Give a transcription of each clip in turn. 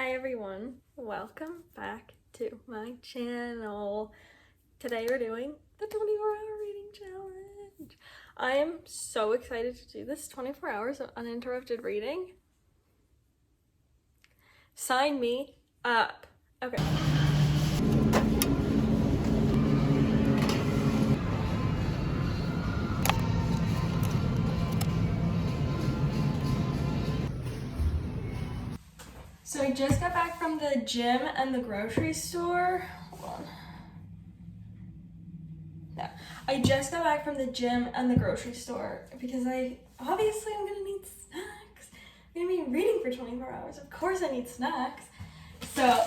Hi everyone, welcome back to my channel. Today we're doing the 24-hour reading challenge. I am so excited to do this 24 hours of uninterrupted reading. Sign me up. Okay. So I just got back from the gym and the grocery store. Hold on. No, I just got back from the gym and the grocery store because I'm gonna need snacks. I'm gonna be reading for 24 hours. Of course I need snacks. So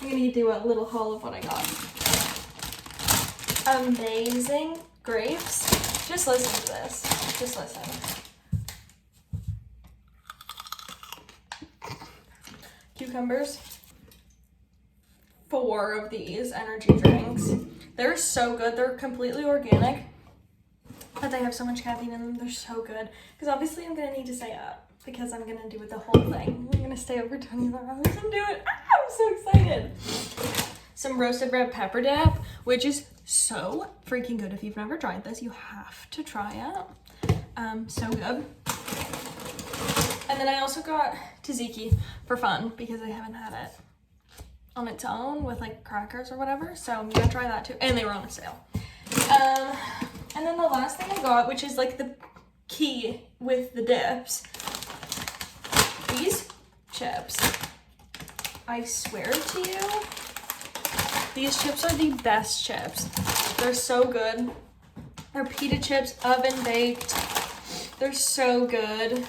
I'm gonna do a little haul of what I got. Amazing grapes. Just listen to this. Just listen. Cucumbers. 4 of these energy drinks. They're so good. They're completely organic, but they have so much caffeine in them. They're so good. Because obviously I'm gonna need to stay up because I'm gonna do it the whole thing. I'm gonna stay over 24 hours and do it. I'm so excited. Some roasted red pepper dip, which is so freaking good. If you've never tried this, you have to try it. So good. And then I also got tzatziki for fun because I haven't had it on its own with like crackers or whatever, so I'm gonna try that too. And they were on a sale. And then the last thing I got, which is like the key with the dips, these chips. I swear to you, these chips are the best chips. They're so good. They're pita chips, oven baked. They're so good.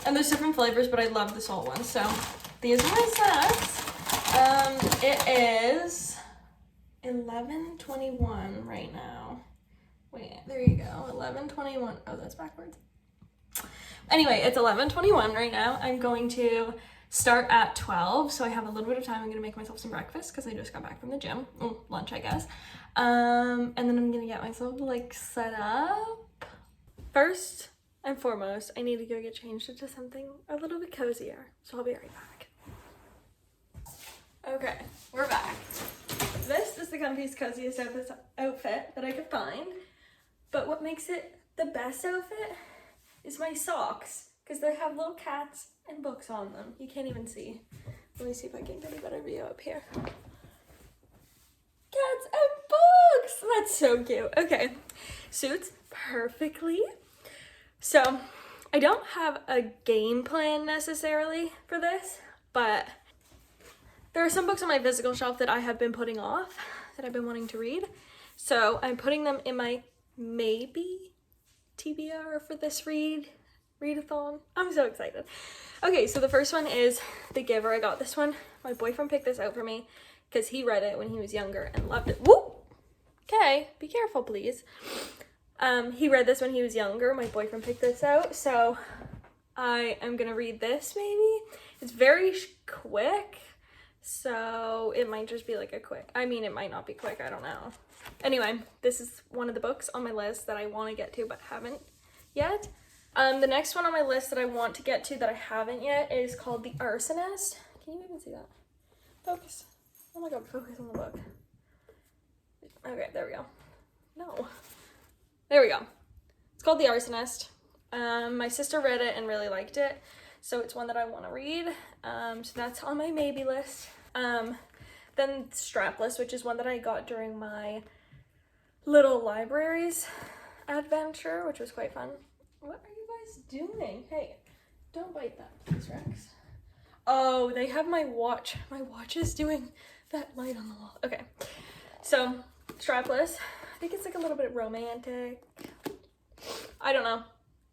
And there's different flavors, but I love the salt ones, so these are my snacks. It is 11:21 right now. Wait, there you go, 11:21. Oh, that's backwards. Anyway, it's 11:21 right now. I'm going to start at 12, so I have a little bit of time. I'm gonna make myself some breakfast because I just got back from the gym. Lunch, I guess. And then I'm gonna get myself like set up. First and foremost, I need to go get changed into something a little bit cozier, so I'll be right back. Okay, we're back. This is the comfiest, coziest outfit that I could find, but what makes it the best outfit is my socks, because they have little cats and books on them. You can't even see. Let me see if I can get a better view up here. Cats and books! That's so cute. Okay, suits perfectly. So, I don't have a game plan necessarily for this, but there are some books on my physical shelf that I have been putting off, that I've been wanting to read. So, I'm putting them in my maybe TBR for this readathon. I'm so excited. Okay, so the first one is The Giver. I got this one. My boyfriend picked this out for me because he read it when he was younger and loved it. Woo! Okay, be careful, please. He read this when he was younger. My boyfriend picked this out, so I am gonna read this maybe. It's very quick, so it might just be like a quick, it might not be quick, I don't know. Anyway, this is one of the books on my list that I want to get to but haven't yet. The next one on my list that I want to get to that I haven't yet is called The Arsonist. Can you even see that? Focus. Oh my god, focus on the book. Okay, there we go. No. There we go. It's called The Arsonist. My sister read it and really liked it, so it's one that I want to read. So that's on my maybe list. Then Strapless, which is one that I got during my little libraries adventure, which was quite fun. What are you guys doing? Hey, don't bite that, please, Rex. Oh, they have my watch. My watch is doing that light on the wall. Okay, so Strapless. I think it's like a little bit romantic. I don't know,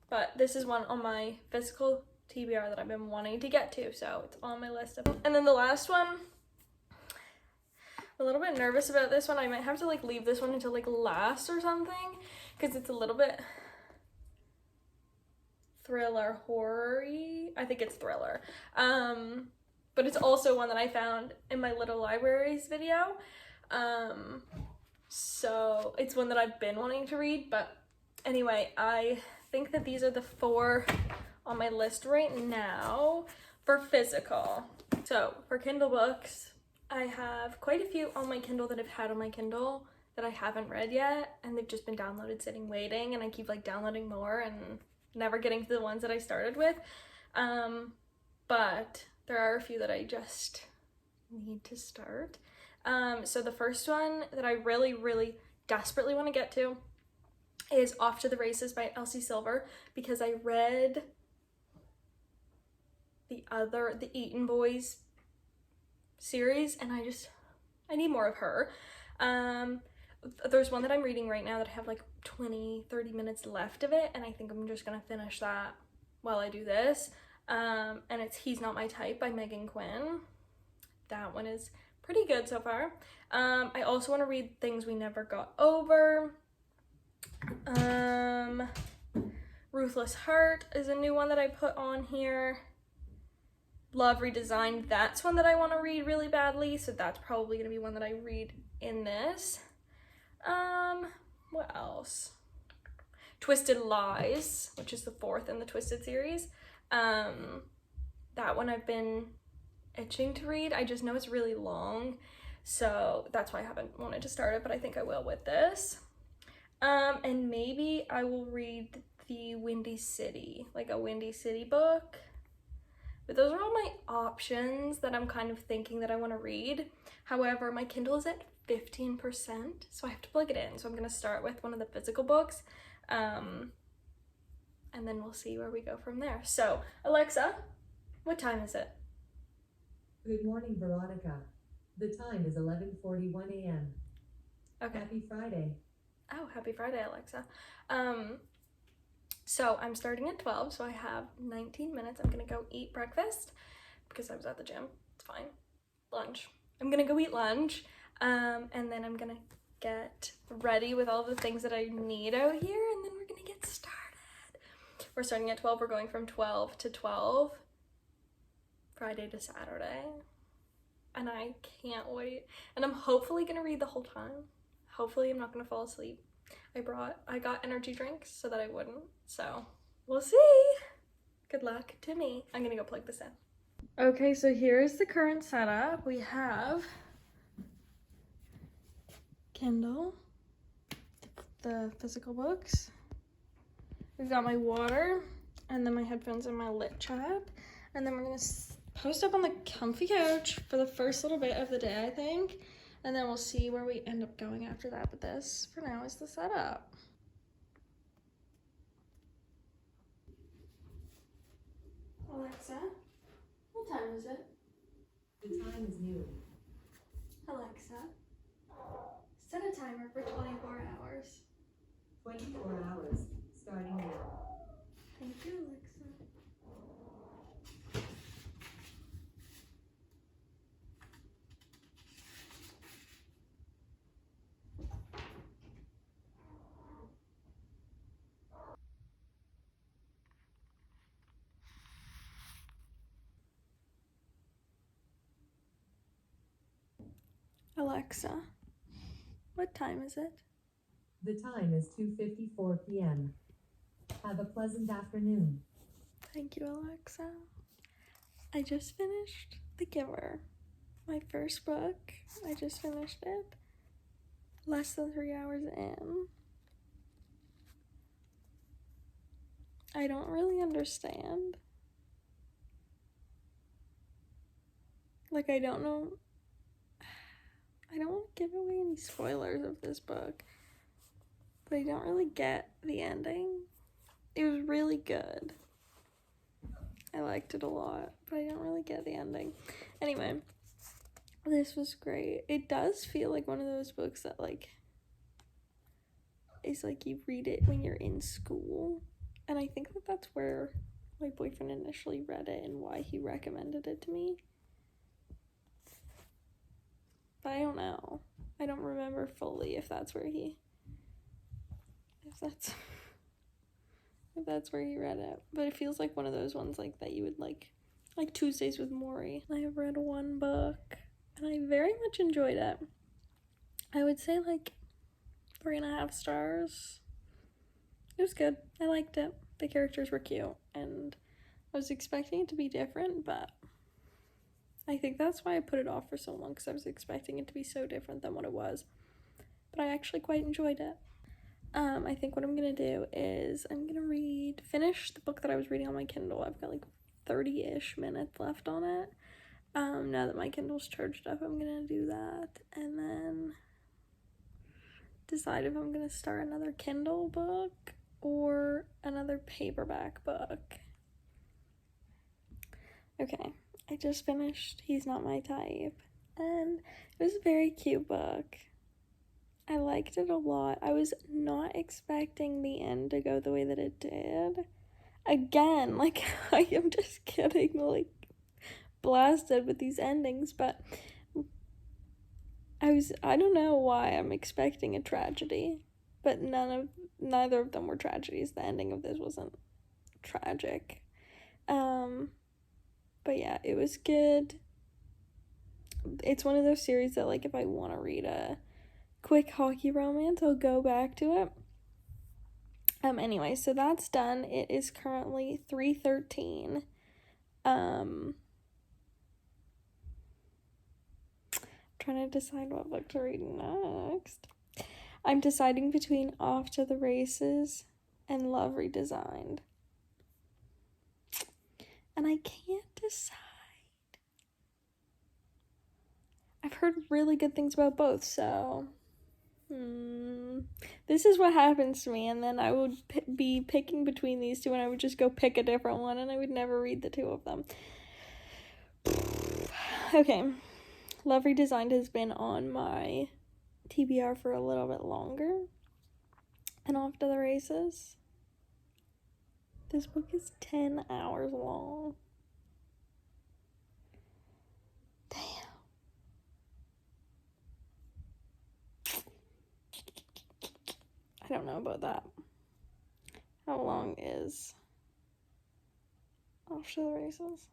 but this is one on my physical TBR that I've been wanting to get to, so it's on my list. And then the last one, I'm a little bit nervous about this one. I might have to like leave this one until like last or something because it's a little bit thriller horror-y. I think it's thriller. But it's also one that I found in my little libraries video. So it's one that I've been wanting to read, but anyway, I think that these are the 4 on my list right now for physical. So for Kindle books, I have quite a few on my Kindle that I've had on my Kindle that I haven't read yet, and they've just been downloaded sitting waiting, and I keep like downloading more and never getting to the ones that I started with. But there are a few that I just need to start. So the first one that I really desperately want to get to is Off to the Races by Elsie Silver, because I read the Eaton Boys series and I need more of her. There's one that I'm reading right now that I have like 20-30 minutes left of it, and I think I'm just gonna finish that while I do this. And it's He's Not My Type by Megan Quinn. That one is pretty good so far. I also want to read Things We Never Got Over. Ruthless Heart is a new one that I put on here. Love Redesigned, that's one that I want to read really badly, so that's probably going to be one that I read in this. What else? Twisted Lies, which is the 4th in the Twisted series. That one I've been itching to read. I just know it's really long, so that's why I haven't wanted to start it, but I think I will with this. And maybe I will read the Windy City, like a Windy City book. But those are all my options that I'm kind of thinking that I want to read. However, my Kindle is at 15%, so I have to plug it in. So I'm going to start with one of the physical books, and then we'll see where we go from there. So, Alexa, what time is it? Good morning, Veronica. The time is 11:41 a.m. Okay. Happy Friday. Oh, happy Friday, Alexa. So I'm starting at 12, so I have 19 minutes. I'm gonna go eat breakfast because I was at the gym. It's fine. Lunch. I'm gonna go eat lunch, and then I'm gonna get ready with all the things that I need out here, and then we're gonna get started. We're starting at 12. We're going from 12 to 12, Friday to Saturday, and I can't wait. And I'm hopefully gonna read the whole time. Hopefully I'm not gonna fall asleep. I got energy drinks so that I wouldn't, so we'll see. Good luck to me. I'm gonna go plug this in. Okay, so here's the current setup. We have Kindle, the physical books. We've got my water, and then my headphones and my lit chat. And then we're gonna post up on the comfy couch for the first little bit of the day, I think. And then we'll see where we end up going after that. But this, for now, is the setup. Alexa, what time is it? The time is noon. Alexa, set a timer for 24 hours. 24 hours, starting now. Thank you, Alexa. Alexa, what time is it? The time is 2:54 p.m. Have a pleasant afternoon. Thank you, Alexa. I just finished The Giver, my first book. I just finished it less than 3 hours in. I don't really understand. Like, I don't know. I don't want to give away any spoilers of this book, but I don't really get the ending. It was really good. I liked it a lot, but I don't really get the ending. Anyway, this was great. It does feel like one of those books that, like, is like you read it when you're in school. And I think that that's where my boyfriend initially read it and why he recommended it to me. But I don't know. I don't remember fully if that's where he read it. But it feels like one of those ones like that you would like Tuesdays with Maury. I have read one book and I very much enjoyed it. I would say like 3.5 stars. It was good. I liked it. The characters were cute and was expecting it to be different, but I think that's why I put it off for so long, because I was expecting it to be so different than what it was. But I actually quite enjoyed it. I think what I'm gonna do is I'm gonna finish the book that I was reading on my Kindle. I've got like 30-ish minutes left on it. Now that my Kindle's charged up, I'm gonna do that, and then decide if I'm gonna start another Kindle book or another paperback book. Okay, I just finished He's Not My Type, and it was a very cute book. I liked it a lot. I was not expecting the end to go the way that it did. Again, like, I am just getting, like, blasted with these endings, but I don't know why I'm expecting a tragedy, but neither of them were tragedies. The ending of this wasn't tragic. But yeah, it was good. It's one of those series that, like, if I want to read a quick hockey romance, I'll go back to it. Anyway, so that's done. It is currently 3:13. Trying to decide what book to read next. I'm deciding between Off to the Races and Love Redesigned. And I can't decide. I've heard really good things about both, so this is what happens to me, and then I would be picking between these two, and I would just go pick a different one, and I would never read the two of them. Okay, Love Redesigned has been on my TBR for a little bit longer, and Off to the Races. This book is 10 hours long. Damn. I don't know about that. How long is Off to the Races?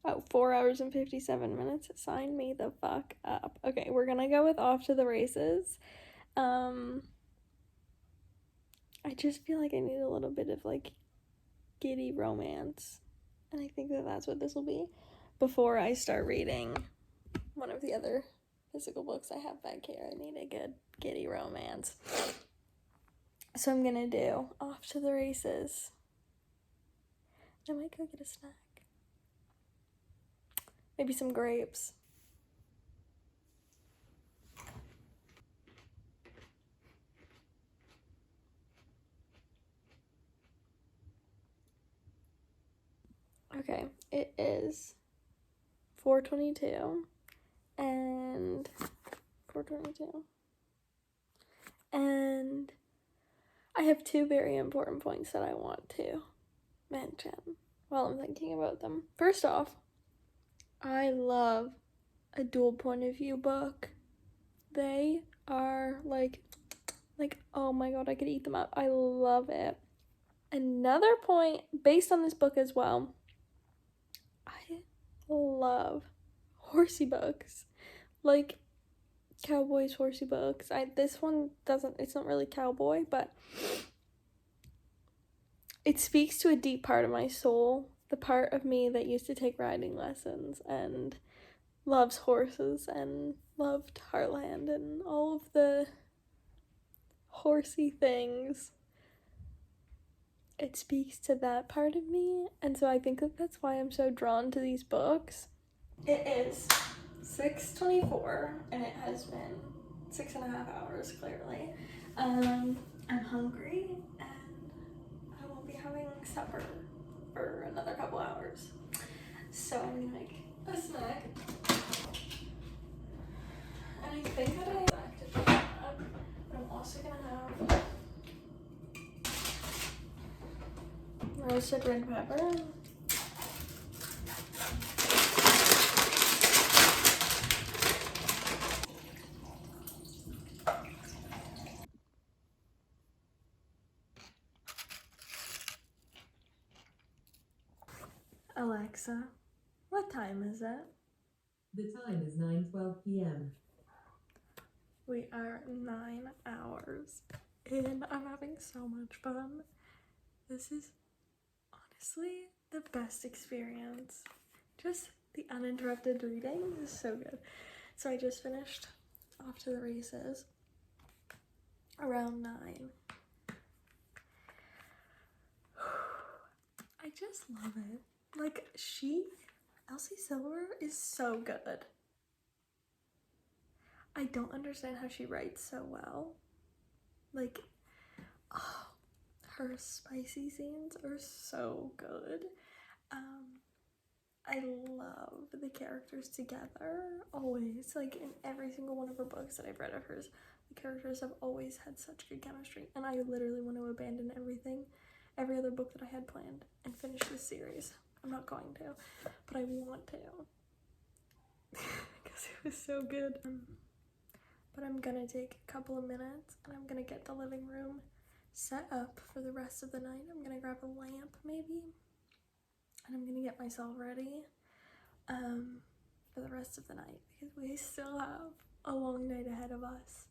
Oh, 4 hours and 57 minutes. Sign me the fuck up. Okay, we're gonna go with Off to the Races. I just feel like I need a little bit of, like, giddy romance. And I think that that's what this will be before I start reading one of the other physical books I have back here. I need a good giddy romance. So I'm gonna do Off to the Races. I might go get a snack. Maybe some grapes. Okay, it is 4:22 and 4:22. And I have two very important points that I want to mention while I'm thinking about them. First off, I love a dual point of view book. They are like, oh my god, I could eat them up. I love it. Another point based on this book as well, I love horsey books, like cowboys horsey books. This one doesn't, it's not really cowboy, but it speaks to a deep part of my soul, the part of me that used to take riding lessons and loves horses and loved Heartland and all of the horsey things. It speaks to that part of me, and so I think that that's why I'm so drawn to these books. It is 6:24, and it has been 6.5 hours, clearly. I'm hungry, and I won't be having supper for another couple hours. So I'm gonna make a snack. And I think that I acted that, but I'm also gonna have roasted red pepper. Alexa, what time is it? The time is 9:12 p.m. We are 9 hours in. I'm having so much fun. This is honestly the best experience. Just the uninterrupted reading is so good. So I just finished Off to the Races around 9. I just love it. Like, Elsie Silver is so good. I don't understand how she writes so well. Like, oh, her spicy scenes are so good. I love the characters together, always. Like, in every single one of her books that I've read of hers, the characters have always had such good chemistry, and I literally want to abandon everything, every other book that I had planned, and finish this series. I'm not going to, but I want to, because it was so good. But I'm gonna take a couple of minutes, and I'm gonna get the living room set up for the rest of the night. I'm gonna grab a lamp, maybe, and I'm gonna get myself ready for the rest of the night, because we still have a long night ahead of us.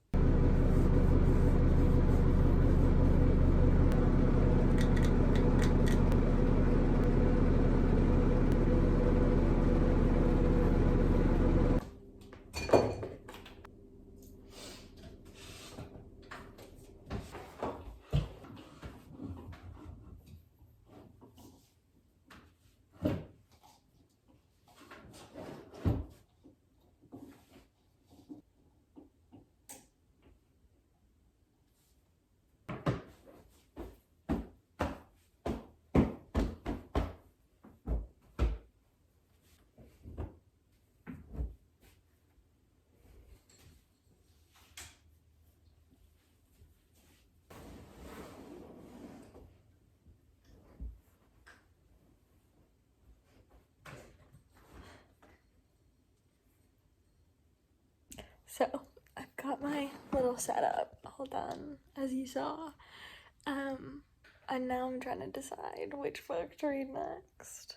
So I've got my little setup all done, as you saw, and now I'm trying to decide which book to read next.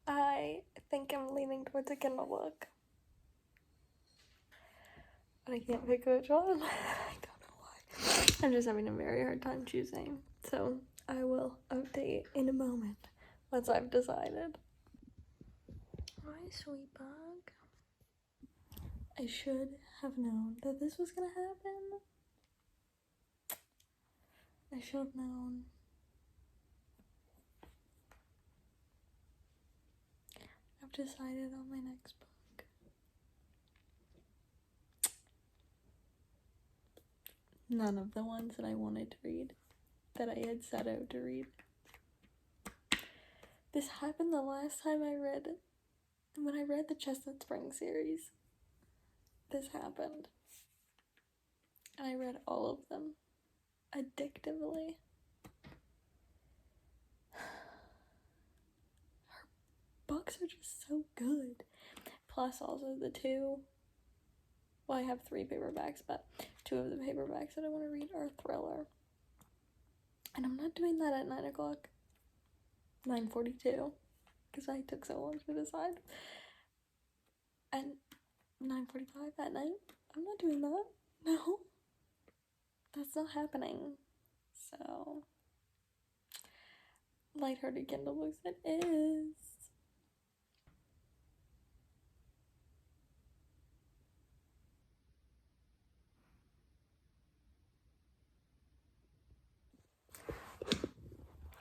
I think I'm leaning towards a Kindle book, but I can't pick which one. I don't know why. I'm just having a very hard time choosing, so I will update in a moment once I've decided. Hi, sweet bug. I should have known that this was gonna happen. I should have known. I've decided on my next book. None of the ones that I wanted to read, that I had set out to read. This happened the last time when I read the Chestnut Spring series. This happened. And I read all of them addictively. Her books are just so good. Plus also I have 3 paperbacks, but 2 of the paperbacks that I want to read are thriller. And I'm not doing that at 9 o'clock. 9:42, because I took so long to decide. And 9:45 at night, I'm not doing that. No, that's not happening. So, lighthearted Kindle books it is.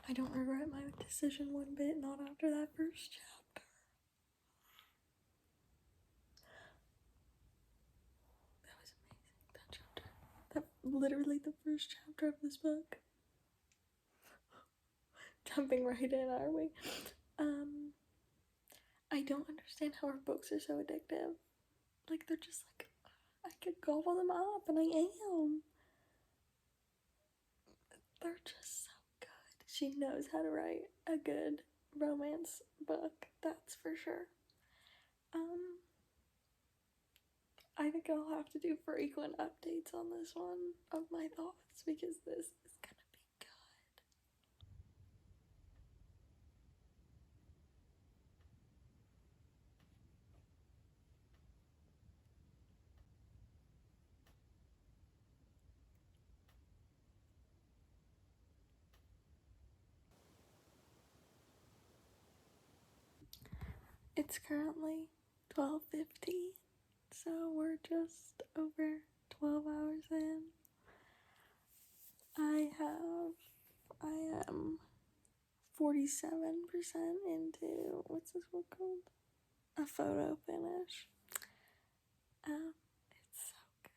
I don't regret my decision one bit, not after that first chapter. That was amazing, that chapter. Literally the first chapter of this book. Jumping right in, are we? I don't understand how her books are so addictive. Like, they're just like, I could gobble them up, and I am. They're just so good. She knows how to write a good romance book, that's for sure. I think I'll have to do frequent updates on this one of my thoughts, because this is gonna be good. It's currently 12:50, so we're just over 12 hours in. I am 47% into, what's this one called? A photo finish. It's so good.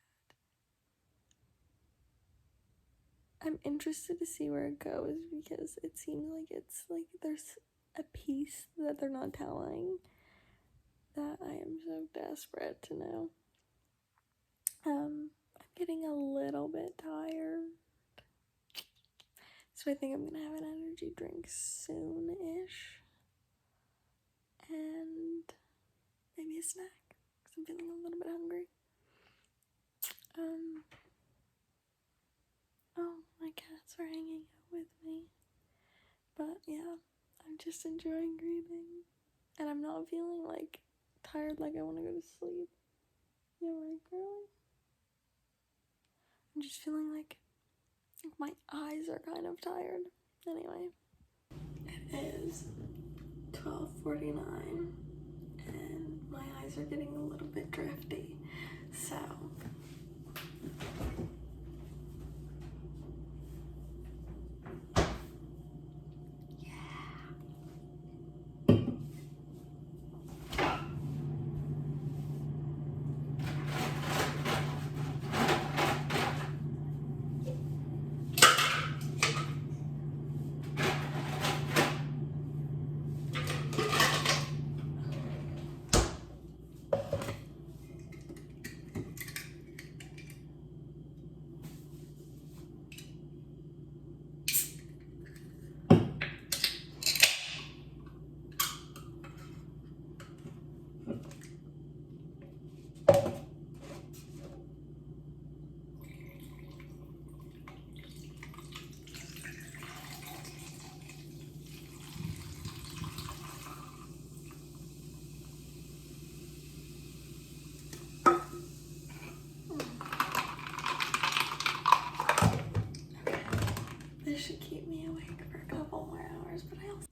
I'm interested to see where it goes because it seems like it's like there's a piece that they're not telling that I am so desperate to know. I'm getting a little bit tired, so I think I'm gonna have an energy drink soon-ish, and maybe a snack because I'm feeling a little bit hungry. Oh, my cats are hanging out with me, but yeah, I'm just enjoying reading, and I'm not feeling like tired, like I want to go to sleep. Yeah, right, girly? I'm just feeling like my eyes are kind of tired. Anyway, it is 12:49 and my eyes are getting a little bit drifty, so this should keep me awake for a couple more hours, but I also...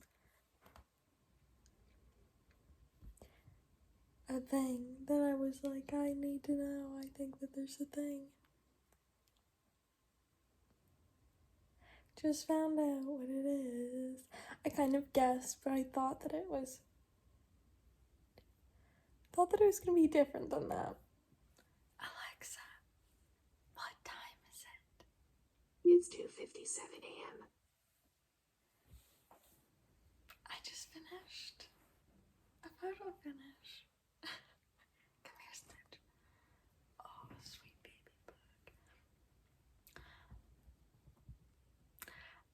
A thing that I was like, I need to know. I think that there's a thing. Just found out what it is. I kind of guessed, but I thought that it was gonna be different than that. Alexa, what time is it? It's 2:57 a.m. I just finished a photo finish. Come here, Stitch. Oh, sweet baby bug.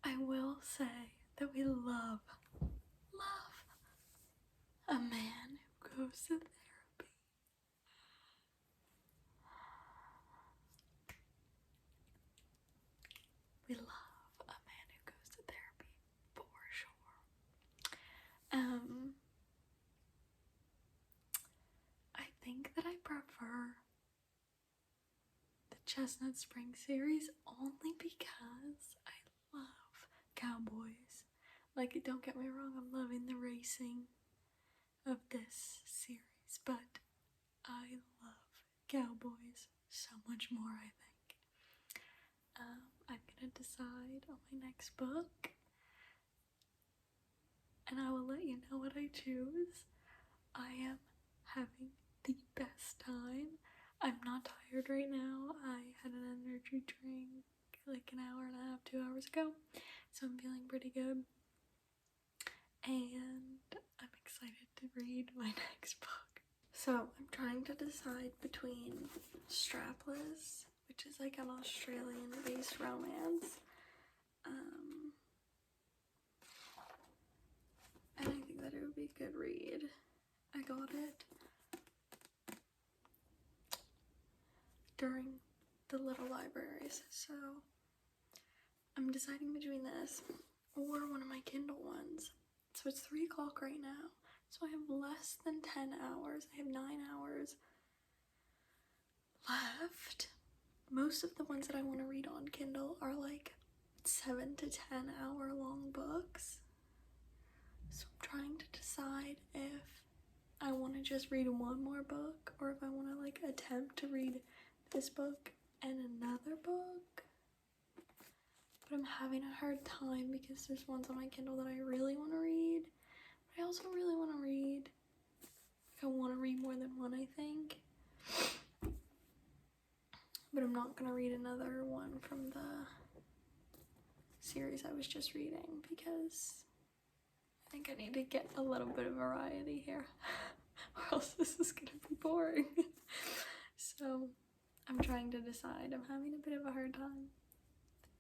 I will say that we love a man who goes to therapy. We love a man who goes to therapy, for sure. I think that I prefer the Chestnut Spring series only because I love cowboys. Like, don't get me wrong, I'm loving the racing of this series, but I love cowboys so much more, I think. I'm gonna decide on my next book, and I will let you know what I choose. I am having the best time. I'm not tired right now. I had an energy drink like an hour and a half, 2 hours ago, so I'm feeling pretty good. And I'm excited to read my next book. So I'm trying to decide between Strapless, which is like an Australian-based romance, and I think that it would be a good read. I got it during the little libraries, so I'm deciding between this or one of my Kindle ones. So it's 3 o'clock right now, so I have less than 10 hours. I have 9 hours left. Most of the ones that I want to read on Kindle are like 7 to 10 hour long books. So I'm trying to decide if to just read one more book or if I want to like attempt to read this book and another book. But I'm having a hard time because there's ones on my Kindle that I really want to read. But I also really want to read. I want to read more than one, I think. But I'm not going to read another one from the series I was just reading because I think I need to get a little bit of variety here or else this is going to be boring. So I'm trying to decide. I'm having a bit of a hard time,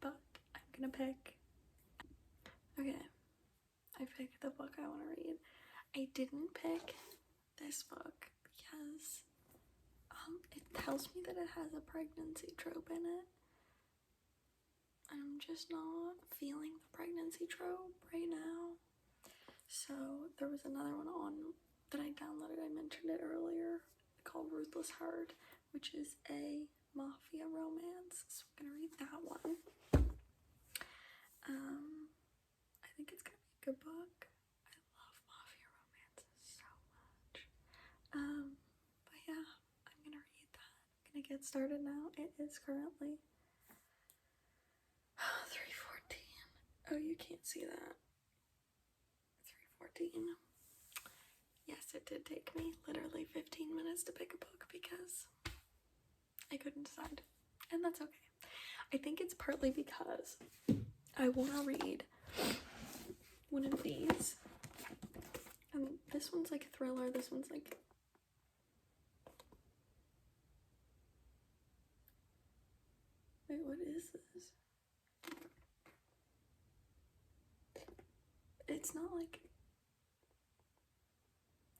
but I'm going to pick. Okay, I picked the book I want to read. I didn't pick this book because it tells me that it has a pregnancy trope in it. I'm just not feeling the pregnancy trope right now. So there was another one on that I downloaded, I mentioned it earlier, called Ruthless Heart, which is a mafia romance. So I'm gonna read that one. I think it's gonna be a good book. I love mafia romances so much. But yeah, I'm gonna read that. I'm gonna get started now. It is currently 3:14. Oh, you can't see that. 3:14. Yes, it did take me literally 15 minutes to pick a book because I couldn't decide. And that's okay. I think it's partly because I want to read one of these. And this one's like a thriller. This one's like... Wait, what is this? It's not like...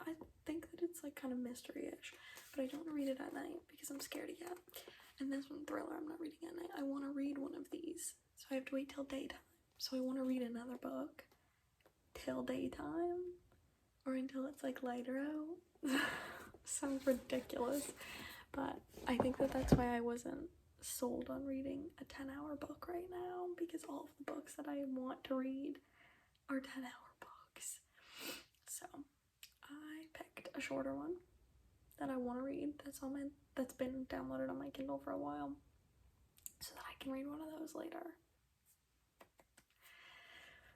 I think that it's like kind of mystery-ish, but I don't want to read it at night because I'm scared of cat. And this one, thriller, I'm not reading at night. I want to read one of these, so I have to wait till daytime. So I want to read another book till daytime or until it's like lighter out. So ridiculous, but I think that that's why I wasn't sold on reading a 10-hour book right now, because all of the books that I want to read are 10-hour books. So I picked a shorter one that I want to read that's been downloaded on my Kindle for a while so that I can read one of those later.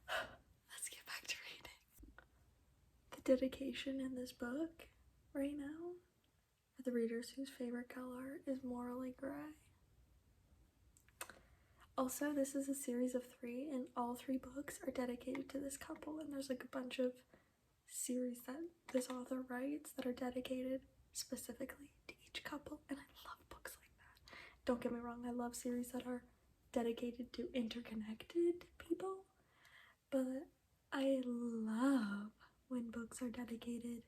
Let's get back to reading. The dedication in this book right now for the readers whose favorite color is morally gray. Also, this is a series of 3 and all 3 books are dedicated to this couple, and there's like a bunch of series that this author writes that are dedicated specifically to each couple, and I love books like that. Don't get me wrong, I love series that are dedicated to interconnected people, but I love when books are dedicated,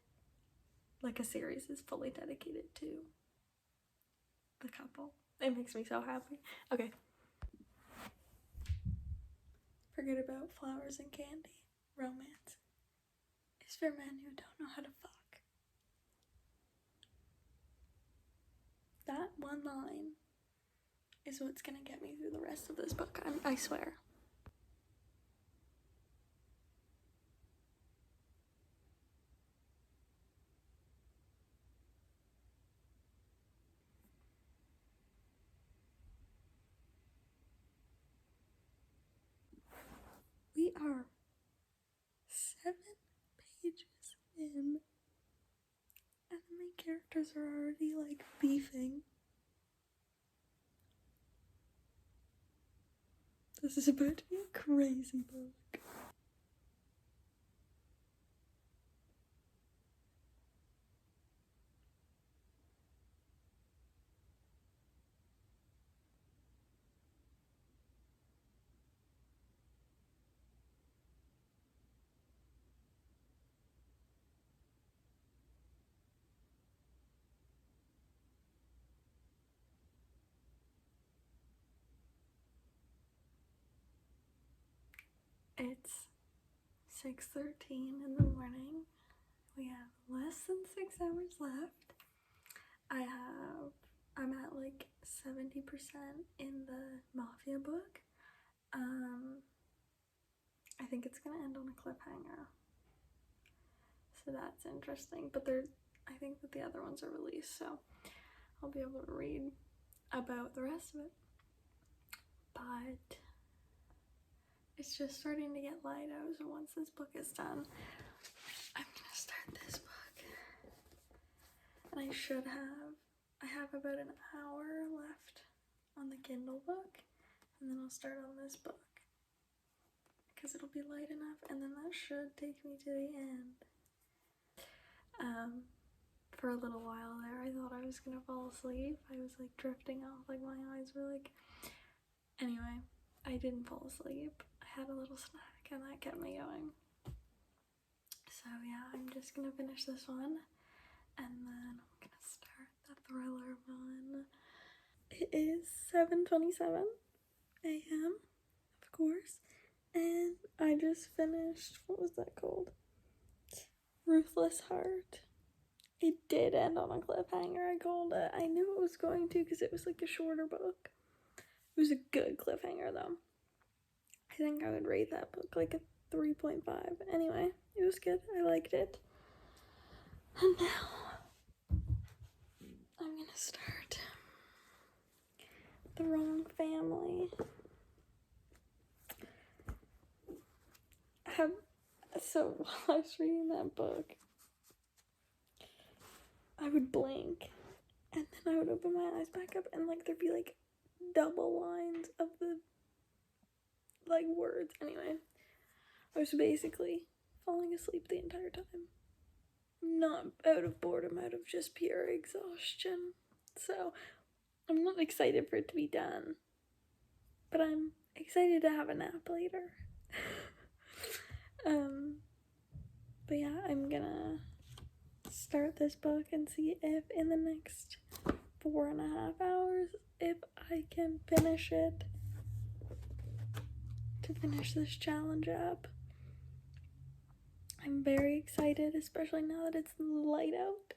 like a series is fully dedicated to the couple. It makes me so happy. Okay. Forget about flowers and candy. Romance is for men who don't know how to fuck. That one line is what's gonna get me through the rest of this book, I swear. We are 7 pages in, and the main characters are already like beefing. This is about to be a crazy book. It's 6:13 in the morning. We have less than 6 hours left. I'm at like 70% in the Mafia book. I think it's gonna end on a cliffhanger. So that's interesting. But I think that the other ones are released, so I'll be able to read about the rest of it. But it's just starting to get light out, so once this book is done, I'm gonna start this book. And I have about an hour left on the Kindle book, and then I'll start on this book because it'll be light enough, and then that should take me to the end. For a little while there, I thought I was gonna fall asleep. I was like drifting off, like my eyes were like... Anyway, I didn't fall asleep. I had a little snack and that kept me going. So yeah, I'm just gonna finish this one and then I'm gonna start the thriller one. It is 7:27 a.m. of course, and I just finished, what was that called? Ruthless Heart. It did end on a cliffhanger, I called it. I knew it was going to because it was like a shorter book. It was a good cliffhanger though. I think I would rate that book like a 3.5. Anyway, it was good. I liked it. And now I'm gonna start The Wrong Family. So while I was reading that book, I would blink and then I would open my eyes back up and like there'd be like double lines of the like words. Anyway, I was basically falling asleep the entire time. Not out of boredom, out of just pure exhaustion. So I'm not excited for it to be done, but I'm excited to have a nap later. But yeah, I'm gonna start this book and see if in the next 4.5 hours if I can finish it, to finish this challenge up. I'm very excited, especially now that it's light out,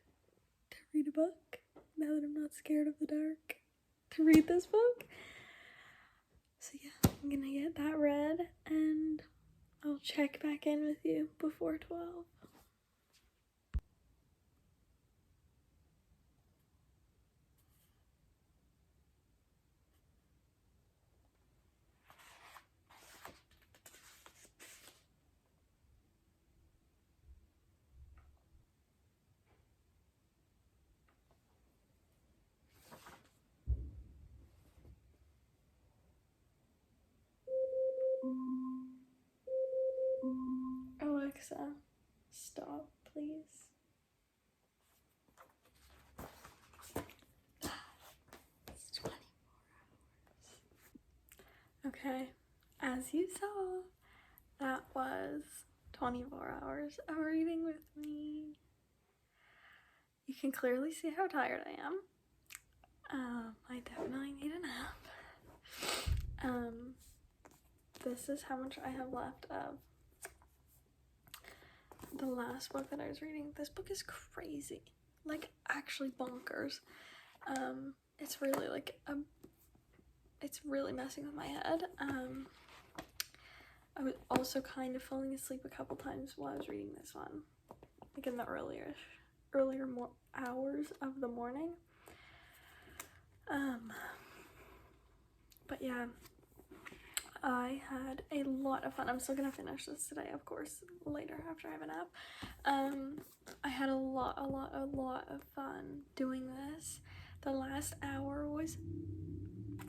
to read a book, now that I'm not scared of the dark, to read this book. So yeah, I'm gonna get that read and I'll check back in with you before 12. Alexa, stop, please. It's 24 hours. Okay, as you saw, that was 24 hours of reading with me. You can clearly see how tired I am. I definitely need a nap. This is how much I have left of the last book that I was reading. This book is crazy, like actually bonkers. It's really like it's really messing with my head. I was also kind of falling asleep a couple times while I was reading this one, like in the earlier hours of the morning. But yeah, I had a lot of fun. I'm still gonna finish this today, of course, later after I have a nap. I had a lot of fun doing this. The last hour was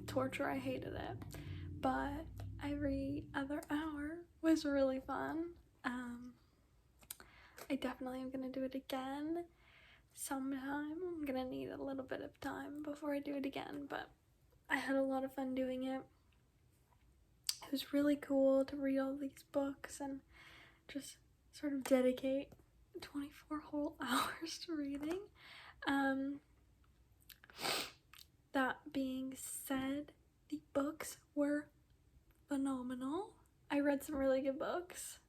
torture. I hated it, but every other hour was really fun. I definitely am gonna do it again sometime. I'm gonna need a little bit of time before I do it again, but I had a lot of fun doing it. It was really cool to read all these books and just sort of dedicate 24 whole hours to reading. That being said, the books were phenomenal. I read some really good books,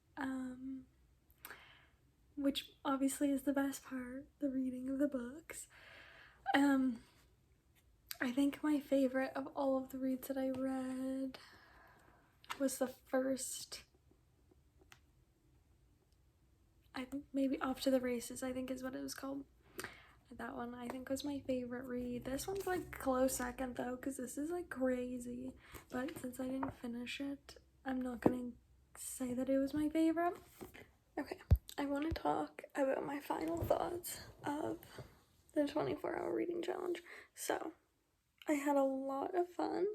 which obviously is the best part, the reading of the books. I think my favorite of all of the reads that I read was the first, maybe Off to the Races, I think is what it was called. That one I think was my favorite read. This one's like close second though, because this is like crazy. But since I didn't finish it, I'm not gonna say that it was my favorite. Okay, I want to talk about my final thoughts of the 24-hour reading challenge. So, I had a lot of fun.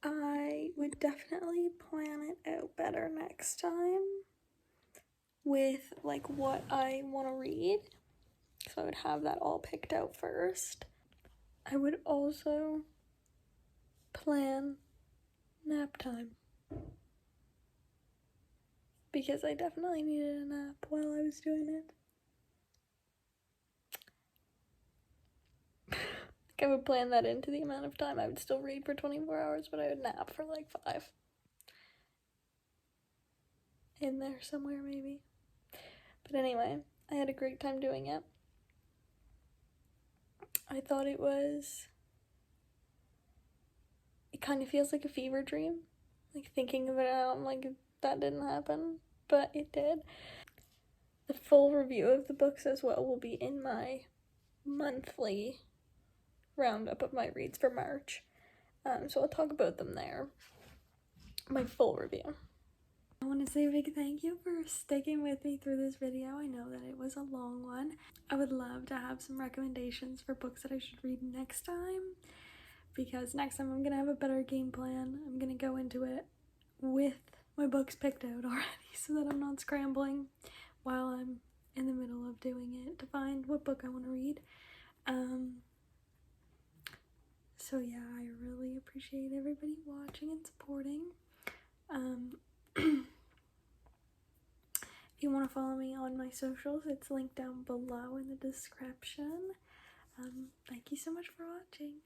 I would definitely plan it out better next time with like what I want to read. So I would have that all picked out first. I would also plan nap time, because I definitely needed a nap while I was doing it. I would plan that into the amount of time I would still read for 24 hours, but I would nap for like 5. In there somewhere, maybe. But anyway, I had a great time doing it. I thought it kind of feels like a fever dream. Like thinking of it out, I'm like, that didn't happen, but it did. The full review of the books as well will be in my monthly roundup of my reads for March. So I'll talk about them there. My full review. I want to say a big thank you for sticking with me through this video. I know that it was a long one. I would love to have some recommendations for books that I should read next time, because next time I'm going to have a better game plan. I'm going to go into it with my books picked out already so that I'm not scrambling while I'm in the middle of doing it to find what book I want to read. So yeah, I really appreciate everybody watching and supporting. If you want to follow me on my socials, it's linked down below in the description. Thank you so much for watching.